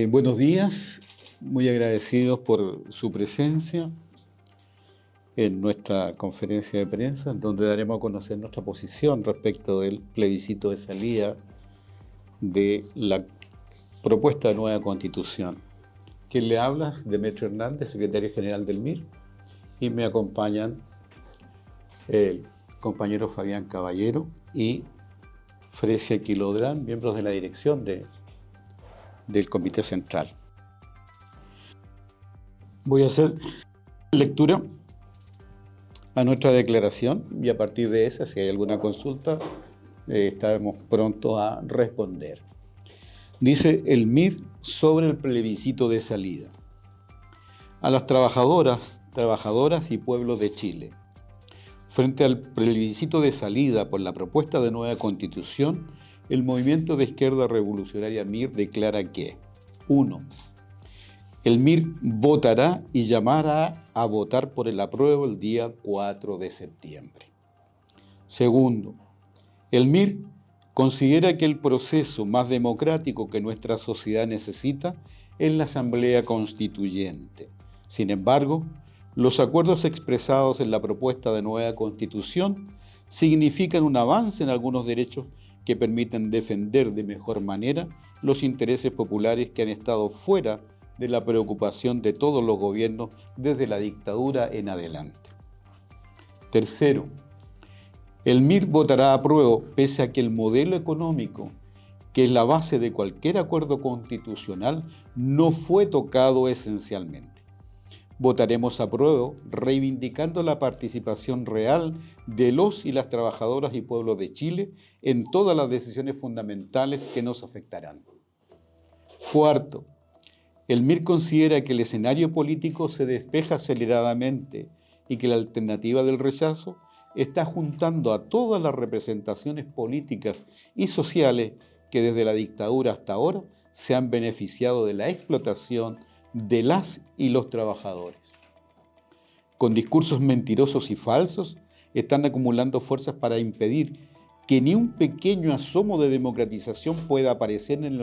Buenos días, muy agradecidos por su presencia en nuestra conferencia de prensa, donde daremos a conocer nuestra posición respecto del plebiscito de salida de la propuesta de nueva Constitución. Quien le habla es Demetrio Hernández, secretario general del MIR, y me acompañan el compañero Fabián Caballero y Fresia Quilodrán, miembros de la dirección del Comité Central. Voy a hacer lectura a nuestra declaración y a partir de esa, si hay alguna consulta, estaremos prontos a responder. Dice el MIR sobre el plebiscito de salida. A las trabajadoras y pueblos de Chile, frente al plebiscito de salida por la propuesta de nueva Constitución, el Movimiento de Izquierda Revolucionaria MIR declara que 1. El MIR votará y llamará a votar por el apruebo el día 4 de septiembre. 2. El MIR considera que el proceso más democrático que nuestra sociedad necesita es la Asamblea Constituyente. Sin embargo, los acuerdos expresados en la propuesta de nueva Constitución significan un avance en algunos derechos que permiten defender de mejor manera los intereses populares que han estado fuera de la preocupación de todos los gobiernos desde la dictadura en adelante. 3. El MIR votará a apruebo pese a que el modelo económico, que es la base de cualquier acuerdo constitucional, no fue tocado esencialmente. Votaremos a apruebo reivindicando la participación real de los y las trabajadoras y pueblos de Chile en todas las decisiones fundamentales que nos afectarán. 4. El MIR considera que el escenario político se despeja aceleradamente y que la alternativa del rechazo está juntando a todas las representaciones políticas y sociales que desde la dictadura hasta ahora se han beneficiado de la explotación de las y los trabajadores. Con discursos mentirosos y falsos, están acumulando fuerzas para impedir que ni un pequeño asomo de democratización pueda aparecer en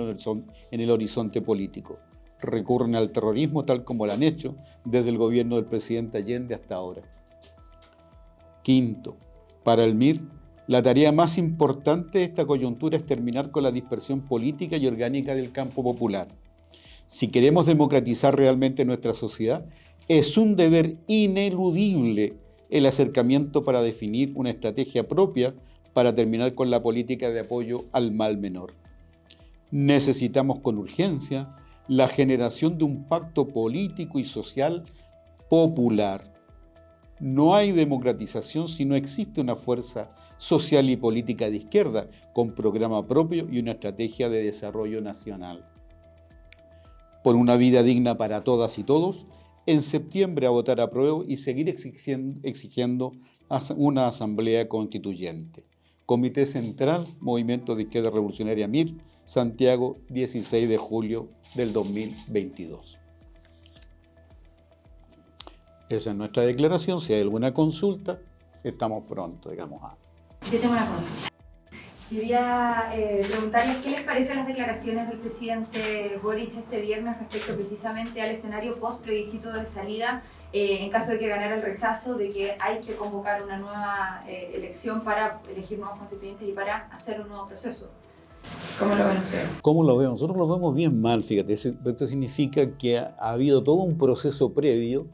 el horizonte político. Recurren al terrorismo tal como lo han hecho desde el gobierno del presidente Allende hasta ahora. 5. Para el MIR, la tarea más importante de esta coyuntura es terminar con la dispersión política y orgánica del campo popular. Si queremos democratizar realmente nuestra sociedad, es un deber ineludible el acercamiento para definir una estrategia propia para terminar con la política de apoyo al mal menor. Necesitamos con urgencia la generación de un pacto político y social popular. No hay democratización si no existe una fuerza social y política de izquierda con programa propio y una estrategia de desarrollo nacional. Por una vida digna para todas y todos, en septiembre a votar a apruebo y seguir exigiendo una asamblea constituyente. Comité Central, Movimiento de Izquierda Revolucionaria MIR, Santiago, 16 de julio del 2022. Esa es nuestra declaración. Si hay alguna consulta, estamos prontos, digamos. Yo tengo una consulta. Quería preguntarles qué les parecen las declaraciones del presidente Boric este viernes respecto precisamente al escenario post-plebiscito de salida, en caso de que ganara el rechazo, de que hay que convocar una nueva elección para elegir nuevos constituyentes y para hacer un nuevo proceso. ¿Cómo lo ven ustedes? ¿Cómo lo vemos? Nosotros lo vemos bien mal, fíjate. Esto significa que ha habido todo un proceso previo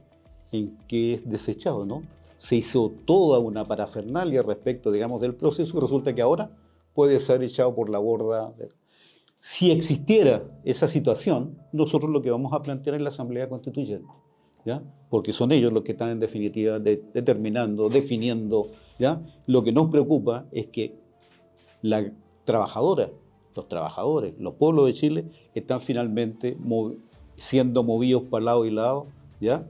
en que es desechado, ¿no? Se hizo toda una parafernalia respecto, digamos, del proceso y resulta que ahora puede ser echado por la borda. Si existiera esa situación, nosotros lo que vamos a plantear es la Asamblea Constituyente, ¿ya? Porque son ellos los que están en definitiva determinando, definiendo, ¿ya? Lo que nos preocupa es que la trabajadora, los trabajadores, los pueblos de Chile están finalmente siendo movidos para lado y lado, ¿ya?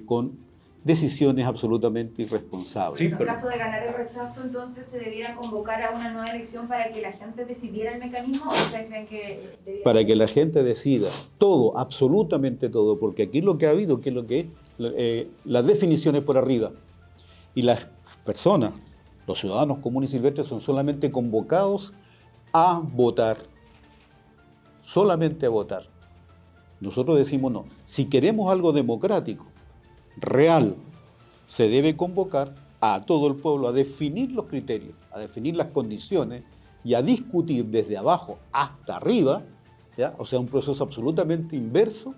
Con decisiones absolutamente irresponsables. Sí, en caso de ganar el rechazo, entonces se debiera convocar a una nueva elección para que la gente decidiera el mecanismo, ¿o ustedes creen que debiera... Para que la gente decida todo, absolutamente todo, porque aquí lo que ha habido, que es lo que es, las definiciones por arriba, Y las personas, los ciudadanos comunes y silvestres, son solamente convocados a votar, solamente a votar. Nosotros decimos no, si queremos algo democrático, real, se debe convocar a todo el pueblo a definir los criterios, a definir las condiciones y a discutir desde abajo hasta arriba, ¿ya? O sea, un proceso absolutamente inverso,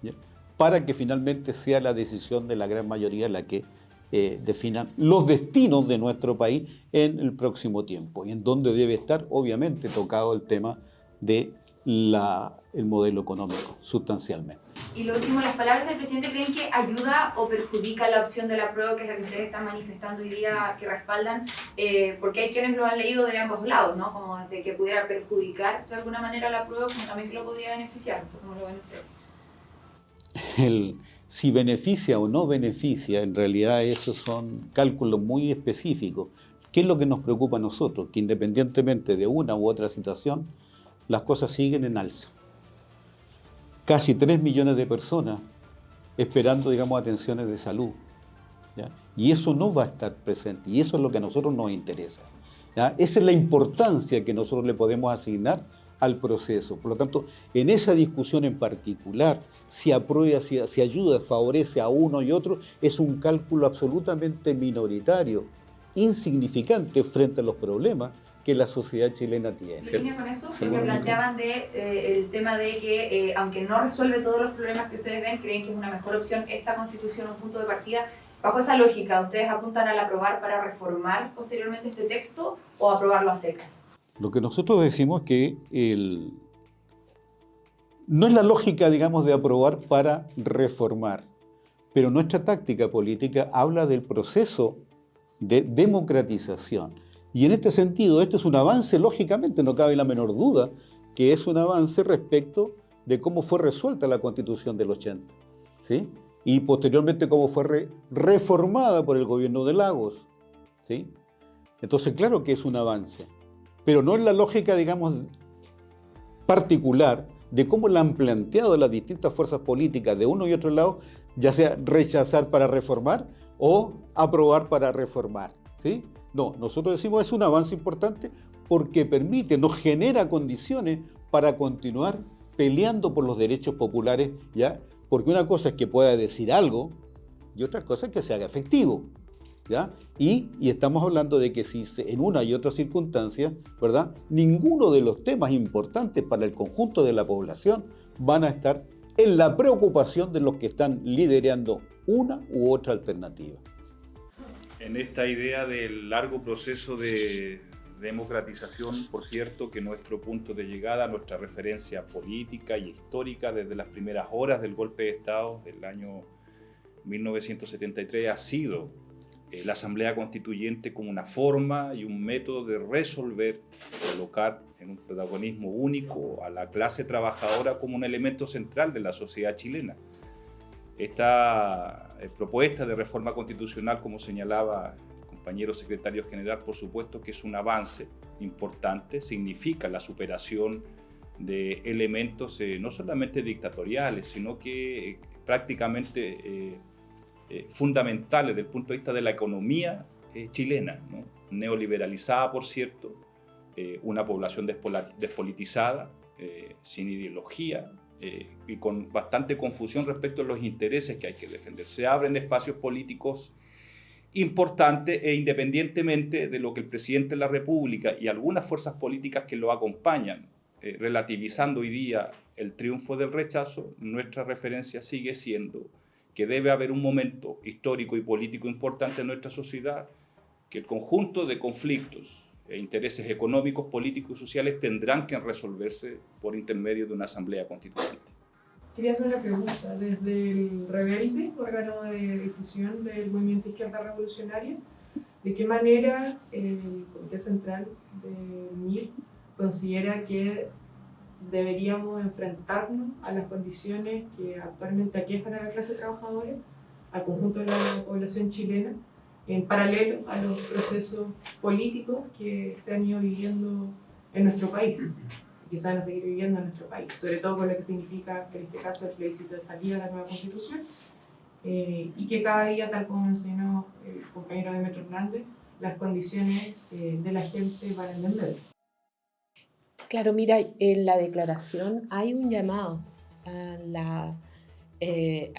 ¿ya? Para que finalmente sea la decisión de la gran mayoría la que definan los destinos de nuestro país en el próximo tiempo y en donde debe estar, obviamente, tocado el tema de el modelo económico, sustancialmente. Y lo último, ¿las palabras del presidente creen que ayuda o perjudica la opción de la apruebo, que es la que ustedes están manifestando hoy día, que respaldan? Porque hay quienes lo han leído de ambos lados, ¿no? Como de que pudiera perjudicar de alguna manera la apruebo, como también que lo podría beneficiar. No sé cómo lo ven ustedes. Si beneficia o no beneficia, en realidad esos son cálculos muy específicos. ¿Qué es lo que nos preocupa a nosotros? Que independientemente de una u otra situación, las cosas siguen en alza. Casi 3 millones de personas esperando, digamos, atenciones de salud, ¿ya? Y eso no va a estar presente, y eso es lo que a nosotros nos interesa, ¿ya? Esa es la importancia que nosotros le podemos asignar al proceso. Por lo tanto, en esa discusión en particular, si aprueba, si ayuda, favorece a uno y otro, es un cálculo absolutamente minoritario, insignificante frente a los problemas que la sociedad chilena tiene. En línea con eso, porque planteaban el tema de que, aunque no resuelve todos los problemas que ustedes ven, creen que es una mejor opción esta Constitución, un punto de partida. Bajo esa lógica, ¿ustedes apuntan al aprobar para reformar posteriormente este texto o aprobarlo a secas? Lo que nosotros decimos es que no es la lógica, digamos, de aprobar para reformar, pero nuestra táctica política habla del proceso de democratización. Y en este sentido, este es un avance, lógicamente, no cabe la menor duda, que es un avance respecto de cómo fue resuelta la Constitución del 80, ¿sí? Y posteriormente cómo fue reformada por el gobierno de Lagos, ¿sí? Entonces, claro que es un avance, pero no es la lógica, digamos, particular de cómo la han planteado las distintas fuerzas políticas de uno y otro lado, ya sea rechazar para reformar o aprobar para reformar, ¿sí? No, nosotros decimos es un avance importante porque permite, nos genera condiciones para continuar peleando por los derechos populares, ¿ya? Porque una cosa es que pueda decir algo y otra cosa es que se haga efectivo, ¿ya? Y estamos hablando de que si en una y otra circunstancia, ¿verdad?, ninguno de los temas importantes para el conjunto de la población van a estar en la preocupación de los que están liderando una u otra alternativa. En esta idea del largo proceso de democratización, por cierto, que nuestro punto de llegada, nuestra referencia política y histórica desde las primeras horas del golpe de Estado del año 1973 ha sido la Asamblea Constituyente como una forma y un método de resolver, colocar en un protagonismo único a la clase trabajadora como un elemento central de la sociedad chilena. Esta propuesta de reforma constitucional, como señalaba el compañero secretario general, por supuesto que es un avance importante, significa la superación de elementos no solamente dictatoriales, sino que prácticamente fundamentales desde el punto de vista de la economía chilena, ¿no? Neoliberalizada, por cierto, una población despolitizada, sin ideología, y con bastante confusión respecto a los intereses que hay que defender. Se abren espacios políticos importantes e independientemente de lo que el presidente de la República y algunas fuerzas políticas que lo acompañan, relativizando hoy día el triunfo del rechazo, nuestra referencia sigue siendo que debe haber un momento histórico y político importante en nuestra sociedad, que el conjunto de conflictos e intereses económicos, políticos y sociales tendrán que resolverse por intermedio de una asamblea constituyente. Quería hacer una pregunta. Desde el Rebelde, órgano de difusión del movimiento Izquierda Revolucionaria, ¿de qué manera el Comité Central del MIR considera que deberíamos enfrentarnos a las condiciones que actualmente aquejan a la clase trabajadora, al conjunto de la población chilena, en paralelo a los procesos políticos que se han ido viviendo en nuestro país, que se van a seguir viviendo en nuestro país, sobre todo con lo que significa, en este caso, el plebiscito de salida de la nueva Constitución y que cada día, tal como mencionó el compañero Demetrio Hernández, las condiciones de la gente para entender. Claro, mira, en la declaración hay un llamado eh,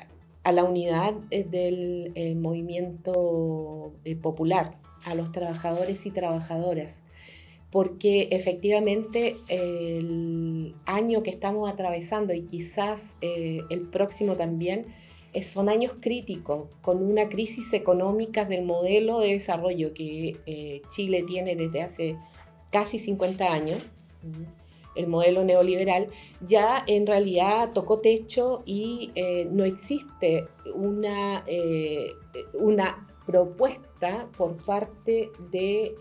a la unidad del movimiento popular, a los trabajadores y trabajadoras, porque efectivamente el año que estamos atravesando y quizás el próximo también, son años críticos, con una crisis económica del modelo de desarrollo que Chile tiene desde hace casi 50 años. El modelo neoliberal ya en realidad tocó techo y no existe una propuesta por parte de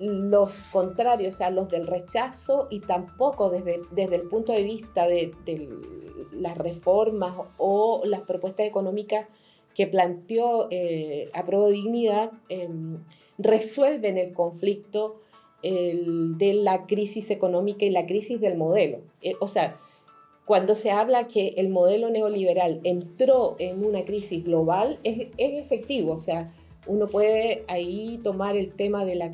los contrarios, o sea, los del rechazo, y tampoco desde el punto de vista de las reformas o las propuestas económicas que planteó Apruebo Dignidad, resuelven el conflicto de la crisis económica y la crisis del modelo. O sea, cuando se habla que el modelo neoliberal entró en una crisis global, es efectivo. O sea, uno puede ahí tomar el tema de la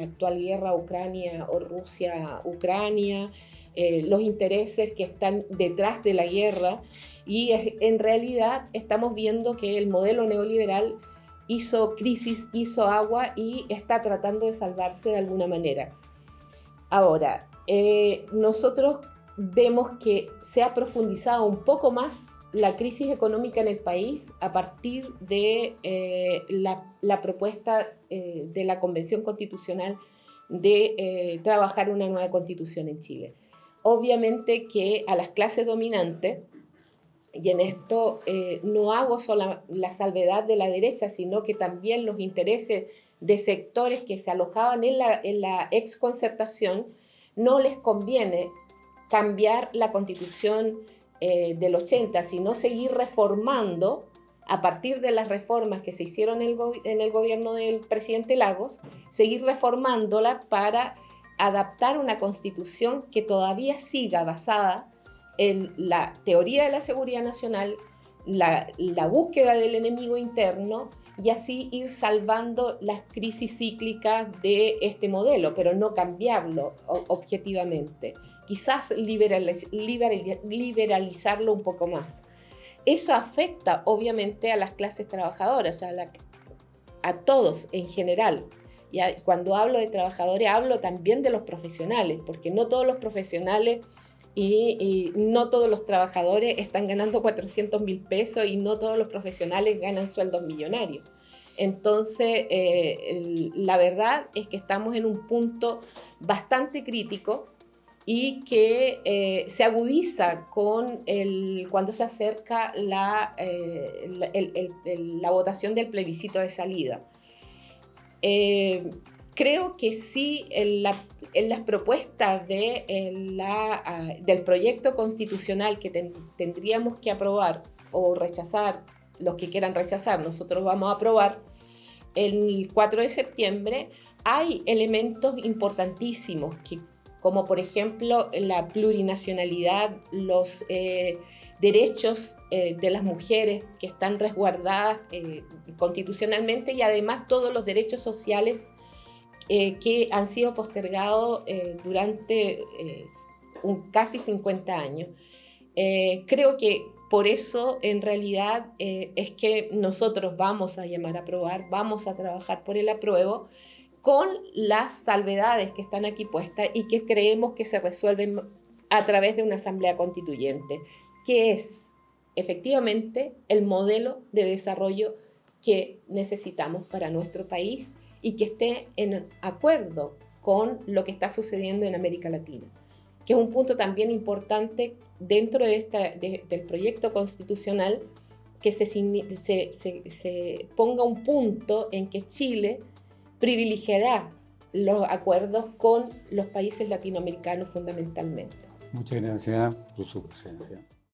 actual guerra Ucrania o Rusia-Ucrania, los intereses que están detrás de la guerra, y en realidad estamos viendo que el modelo neoliberal hizo crisis, hizo agua y está tratando de salvarse de alguna manera. Ahora, nosotros vemos que se ha profundizado un poco más la crisis económica en el país a partir de la propuesta de la Convención Constitucional de trabajar una nueva constitución en Chile. Obviamente que a las clases dominantes, y en esto no hago solo la salvedad de la derecha, sino que también los intereses de sectores que se alojaban en la exconcertación, no les conviene cambiar la Constitución del 80, sino seguir reformando a partir de las reformas que se hicieron en el gobierno del presidente Lagos, seguir reformándola para adaptar una Constitución que todavía siga basada en la teoría de la seguridad nacional, la búsqueda del enemigo interno, y así ir salvando las crisis cíclicas de este modelo, pero no cambiarlo objetivamente. Quizás liberalizarlo un poco más. Eso afecta obviamente a las clases trabajadoras, a todos en general. Y cuando hablo de trabajadores, hablo también de los profesionales, porque no todos los profesionales y no todos los trabajadores están ganando 400.000 pesos y no todos los profesionales ganan sueldos millonarios. Entonces, la verdad es que estamos en un punto bastante crítico y que se agudiza cuando se acerca la votación del plebiscito de salida. Creo que sí, en las propuestas del proyecto constitucional que tendríamos que aprobar o rechazar, los que quieran rechazar, nosotros vamos a aprobar el 4 de septiembre, hay elementos importantísimos, como por ejemplo la plurinacionalidad, los derechos de las mujeres que están resguardadas constitucionalmente, y además todos los derechos sociales que han sido postergados durante casi 50 años. Creo que por eso en realidad es que nosotros vamos a llamar a aprobar, vamos a trabajar por el apruebo, con las salvedades que están aquí puestas y que creemos que se resuelven a través de una asamblea constituyente, que es efectivamente el modelo de desarrollo que necesitamos para nuestro país y que esté en acuerdo con lo que está sucediendo en América Latina, que es un punto también importante dentro del proyecto constitucional, que se ponga un punto en que Chile privilegiará los acuerdos con los países latinoamericanos fundamentalmente. Muchas gracias por su presencia.